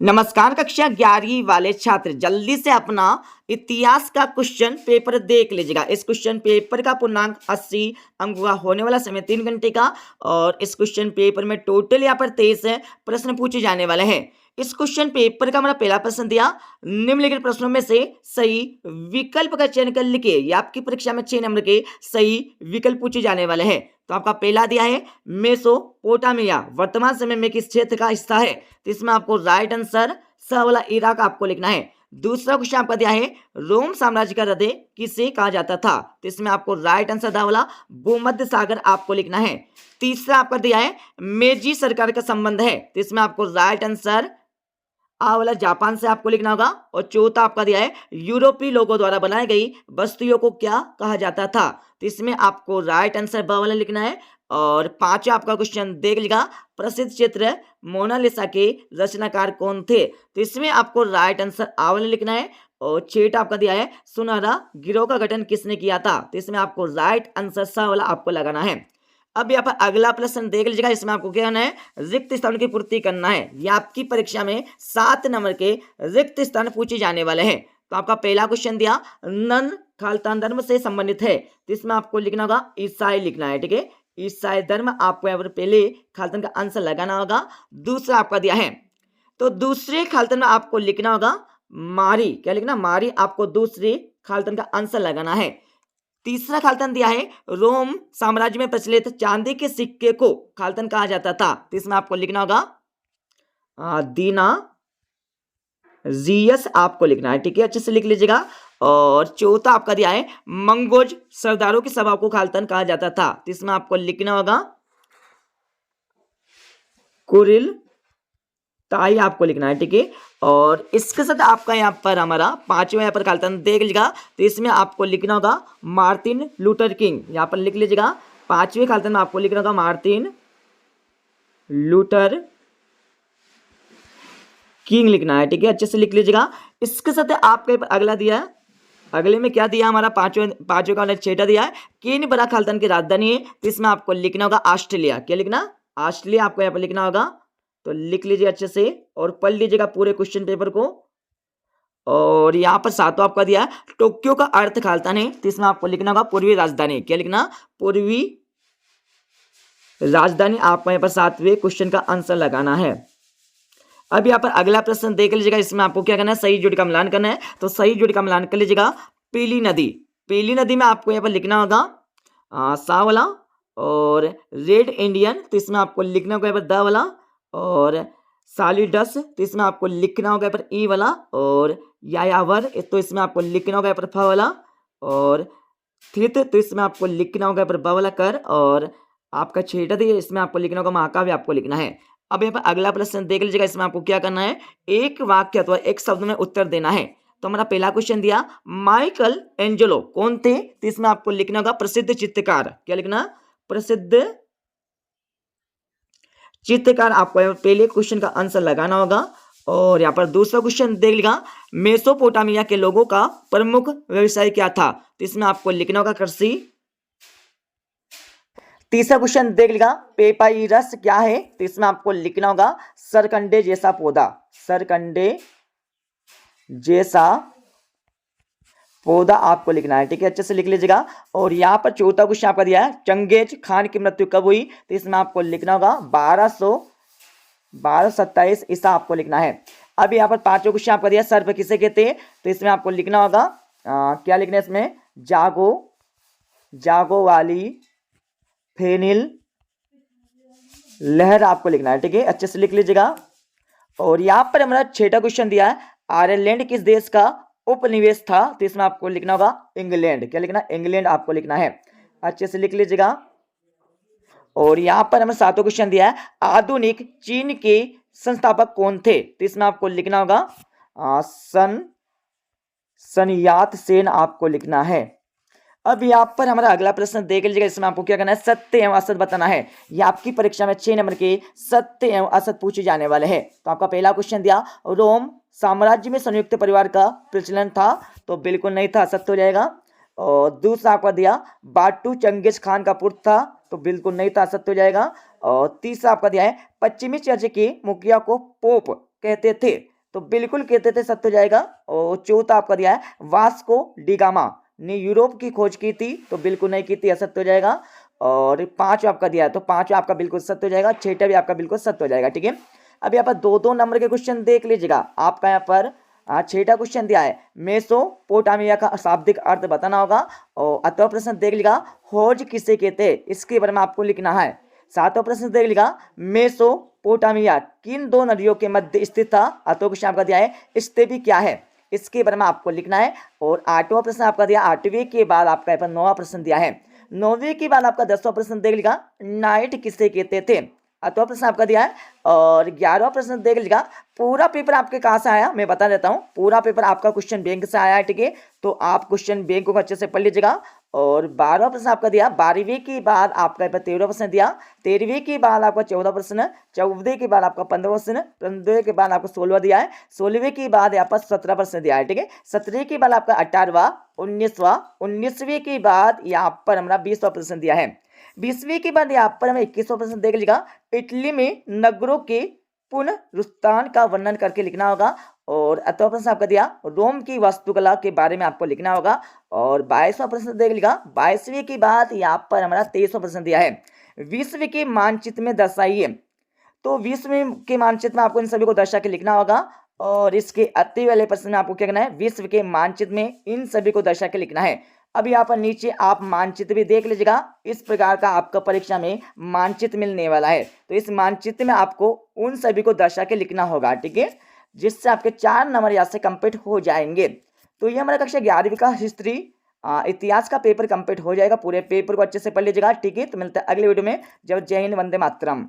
नमस्कार कक्षा 11वीं वाले छात्र, जल्दी से अपना इतिहास का क्वेश्चन पेपर देख लीजिएगा। इस क्वेश्चन पेपर का पूर्णांक 80 अंक का होने वाला समय 3 घंटे का और इस क्वेश्चन पेपर में टोटल यहाँ पर 23 प्रश्न पूछे जाने वाले हैं। इस क्वेश्चन पेपर का हमारा पहला प्रश्न दिया, निम्नलिखित प्रश्नों में से सही विकल्प का चयन कर लिखिए। ये आपकी परीक्षा में 6 नंबर के सही विकल्प पूछे जाने वाले हैं। तो आपका पहला दिया है मेसोपोटामिया वर्तमान समय में किस क्षेत्र का हिस्सा है, तो इसमें आपको राइट आंसर स वाला इराक आपको लिखना है। दूसरा क्वेश्चन आपका दिया है रोम साम्राज्य का हृदय किसे कहा जाता था, तो इसमें आपको राइट आंसर दा वाला भूमध्य सागर आपको लिखना है। तीसरा आपका दिया है मेजी सरकार का संबंध है, तो इसमें आपको राइट आंसर आ वाला जापान से आपको लिखना होगा। और चौथा आपका दिया है यूरोपीय लोगों द्वारा बनाई गई बस्तियों को क्या कहा जाता था, तो इसमें आपको राइट आंसर ब वाला लिखना है। और पांचवा आपका क्वेश्चन देख लीजिएगा, प्रसिद्ध चित्र मोनालिसा के रचनाकार कौन थे, तो इसमें आपको राइट आंसर आ वाला लिखना है। और छठा आपका दिया है सुनहरा गिरोह का गठन किसने किया था, तो इसमें आपको राइट आंसर सा वाला आपको लगाना है। अब यहाँ पर अगला प्रश्न देख लीजिएगा, इसमें आपको क्या करना है, रिक्त स्थान की पूर्ति करना है। ये आपकी परीक्षा में 7 नंबर के रिक्त स्थान पूछे जाने वाले हैं। तो आपका पहला क्वेश्चन दिया नन खालिस्तान धर्म से संबंधित है, तो इसमें आपको लिखना होगा ईसाई लिखना है। ठीक है, ईसाई धर्म आपको यहाँ पर पहले खालिस्तान का आंसर लगाना होगा। दूसरा आपका दिया है, तो दूसरे खालिस्तान में आपको लिखना होगा मारी, क्या लिखना, मारी आपको दूसरे खालिस्तान का आंसर लगाना है। तीसरा खालिस्तान दिया है रोम साम्राज्य में प्रचलित चांदी के सिक्के को खालिस्तान कहा जाता था, तो इसमें आपको लिखना होगा दीना जियस आपको लिखना है। ठीक है, अच्छे से लिख लीजिएगा। और चौथा आपका दिया है मंगोज सरदारों की सभा को खालिस्तान कहा जाता था, तो इसमें आपको लिखना होगा कुरिल ताई आपको लिखना है। ठीक है, और इसके साथ आपका यहाँ पर हमारा पांचवा यहाँ पर खालिस्तान देख लीजिएगा, तो इसमें आपको लिखना होगा मार्टिन लूथर किंग, यहाँ पर लिख लीजिएगा। पांचवें खालिस्तान में आपको लिखना होगा मार्टिन लूथर किंग लिखना है। ठीक है, अच्छे से लिख लीजिएगा। इसके साथ आपके अगला दिया है, अगले में क्या दिया हमारा पांचवें का छठा दिया है किन बड़ा खालिस्तान की राजधानी है, तो इसमें आपको लिखना होगा ऑस्ट्रेलिया, क्या लिखना, ऑस्ट्रेलिया आपको यहाँ पर लिखना होगा। तो लिख लीजिए अच्छे से और पढ़ लीजिएगा पूरे क्वेश्चन पेपर को। और यहाँ पर सातवां आपका दिया है टोक्यो का अर्थ खालिस्तान है, तो इसमें आपको लिखना होगा पूर्वी राजधानी, क्या लिखना, पूर्वी राजधानी आपको यहाँ पर 7वें क्वेश्चन का आंसर लगाना है। अब यहाँ पर अगला प्रश्न देख लीजिएगा, इसमें आपको क्या करना है, सही जोड़ी का मिलान करना है। तो सही जोड़ी का मिलान कर लीजिएगा। पीली नदी, पीली नदी में आपको यहाँ पर लिखना होगा सा वाला। और रेड इंडियन, तो इसमें आपको लिखना होगा यहाँ पर द वाला। और सालिडस, तो इसमें आपको लिखना होगा यहाँ पर ई वाला। और यायावर, तो इसमें आपको लिखना होगा यहाँ पर फ वाला। और थ्रित, तो इसमें आपको लिखना होगा यहाँ पर ब वाला कर। और आपका छेटा दिया, इसमें आपको लिखना होगा महाकाव्य आपको लिखना है। अब यहाँ पर अगला प्रश्न देख लीजिएगा, इसमें आपको क्या करना है, एक वाक्य अथवा एक शब्द में उत्तर देना है। तो हमारा पहला क्वेश्चन दिया माइकल एंजेलो कौन थे, तो इसमें आपको लिखना होगा प्रसिद्ध चित्रकार, क्या लिखना, प्रसिद्ध चित्रकार आपको पहले क्वेश्चन का आंसर लगाना होगा। और यहाँ पर दूसरा क्वेश्चन देख लीजिएगा, मेसोपोटामिया के लोगों का प्रमुख व्यवसाय क्या था, तो इसमें आपको लिखना होगा कृषि। तीसरा क्वेश्चन देख लीजिएगा, पेपाइरस क्या है, तो इसमें आपको लिखना होगा सरकंडे जैसा पौधा, सरकंडे जैसा पौधा आपको लिखना है। ठीक है, अच्छे से लिख लीजिएगा। और यहाँ पर चौथा क्वेश्चन आपका दिया है चंगेज खान की मृत्यु कब हुई, तो इसमें आपको लिखना होगा 1227 ईसा आपको लिखना है। अब यहाँ पर पांचवा क्वेश्चन आपका दिया सर्प किसे कहते हैं, तो इसमें आपको लिखना होगा क्या लिखना है, इसमें जागो वाली फेनिल लहर आपको लिखना है। ठीक है, अच्छे से लिख लीजिएगा। और यहाँ पर हमारा छठा क्वेश्चन दिया है आयरलैंड किस देश का उपनिवेश था, तो इसमें आपको लिखना होगा इंग्लैंड, क्या लिखना, इंग्लैंड आपको लिखना है। अच्छे से लिख लीजिएगा। और यहाँ पर हमें सातवां क्वेश्चन दिया है आधुनिक चीन के संस्थापक कौन थे, तो इसमें आपको लिखना होगा सन यात सेन आपको लिखना है। अब यहाँ पर हमारा अगला प्रश्न देख लीजिएगा, इसमें आपको क्या करना है, सत्य एवं असत बताना है। ये आपकी परीक्षा में 6 नंबर के सत्य एवं असत पूछे जाने वाले हैं। तो आपका पहला क्वेश्चन दिया रोम साम्राज्य में संयुक्त परिवार का प्रचलन था, तो बिल्कुल नहीं था, असत्य हो जाएगा। और दूसरा आपका दिया बाटू चंगेज खान का पुत्र था, तो बिल्कुल नहीं था, असत्य हो जाएगा। और तीसरा आपका दिया है पश्चिमी चर्च के मुखिया को पोप कहते थे, तो बिल्कुल कहते थे सत्य हो जाएगा। और चौथा आपका दिया है वास्को डी गामा ने यूरोप की खोज की थी, तो बिल्कुल नहीं की थी, असत्य हो जाएगा। और पांचवा आपका दिया है, तो पांचवा आपका बिल्कुल सत्य हो जाएगा। छठा भी आपका बिल्कुल सत्य हो जाएगा। ठीक है, अब यहाँ पर 2-2 नंबर के क्वेश्चन देख लीजिएगा। आपका यहाँ पर छठा क्वेश्चन दिया है मेसोपोटामिया का शाब्दिक अर्थ बताना होगा। और अथवा प्रश्न देख लीजिएगा खोज किसे कहते हैं, इसके बारे में आपको लिखना है। सातवां प्रश्न देख लीजिएगा मेसोपोटामिया किन दो नदियों के मध्य स्थित था। अथवा क्वेश्चन आपका दिया है स्टेपी क्या है, इसके बारे में आपको लिखना है। और आठवां प्रश्न आपका दिया, आठवीं के बाद आपका यहाँ पर 9वां प्रश्न दिया है। 9वीं के बाद आपका 10वां प्रश्न देख लीजिएगा नाइट किसे कहते थे। अथवा प्रश्न आपका दिया है। और 11वां प्रश्न देख लीजिएगा पूरा पेपर आपके कहाँ से आया, मैं बता देता हूँ। पूरा पेपर आपका क्वेश्चन बैंक से आया है। ठीक है, तो आप क्वेश्चन बैंक को अच्छे से पढ़ लीजिएगा। और 12वां प्रश्न आपका दिया, 12वीं के बाद आपका 13वां प्रश्न दिया, 13वीं के बाद आपका 14वां प्रश्न, 14 के बाद आपका 15वां प्रश्न, 15 के बाद आपका 16वां दिया है, 16वीं के बाद यहाँ पर 17वां प्रश्न दिया है। ठीक है, 17वीं के बाद आपका 18वां, 19वां, 19वीं के बाद यहाँ पर हमारा 20वां प्रश्न दिया है। 20वीं के बाद यहाँ पर हमें 21वां प्रश्न देख लीजिएगा इटली में नगरों के पुनरुत्थान का वर्णन करके लिखना होगा। और अथवा प्रश्न आपका दिया रोम की वास्तुकला के बारे में आपको लिखना होगा। और 22वां प्रश्न देख लीजिएगा 22वीं की बात यहाँ पर हमारा 23वां प्रश्न दिया है विश्व के मानचित्र में दर्शाइए। तो विश्व के मानचित्र में आपको इन सभी को दर्शा के लिखना होगा। और इसके अति वाले प्रश्न में आपको क्या करना है, विश्व के मानचित्र में इन सभी को दर्शा के लिखना है। अब यहाँ पर नीचे आप मानचित्र भी देख लीजिएगा, इस प्रकार का आपका परीक्षा में मानचित्र मिलने वाला है। तो इस मानचित्र में आपको उन सभी को दर्शा के लिखना होगा। ठीक है, जिससे आपके 4 नंबर यहाँ से कंप्लीट हो जाएंगे। तो ये हमारा कक्षा 11वीं का हिस्ट्री इतिहास का पेपर कंप्लीट हो जाएगा। पूरे पेपर को अच्छे से पढ़ लीजिएगा। ठीक है, तो मिलता है अगले वीडियो में। जब जय हिंद, वंदे मातरम।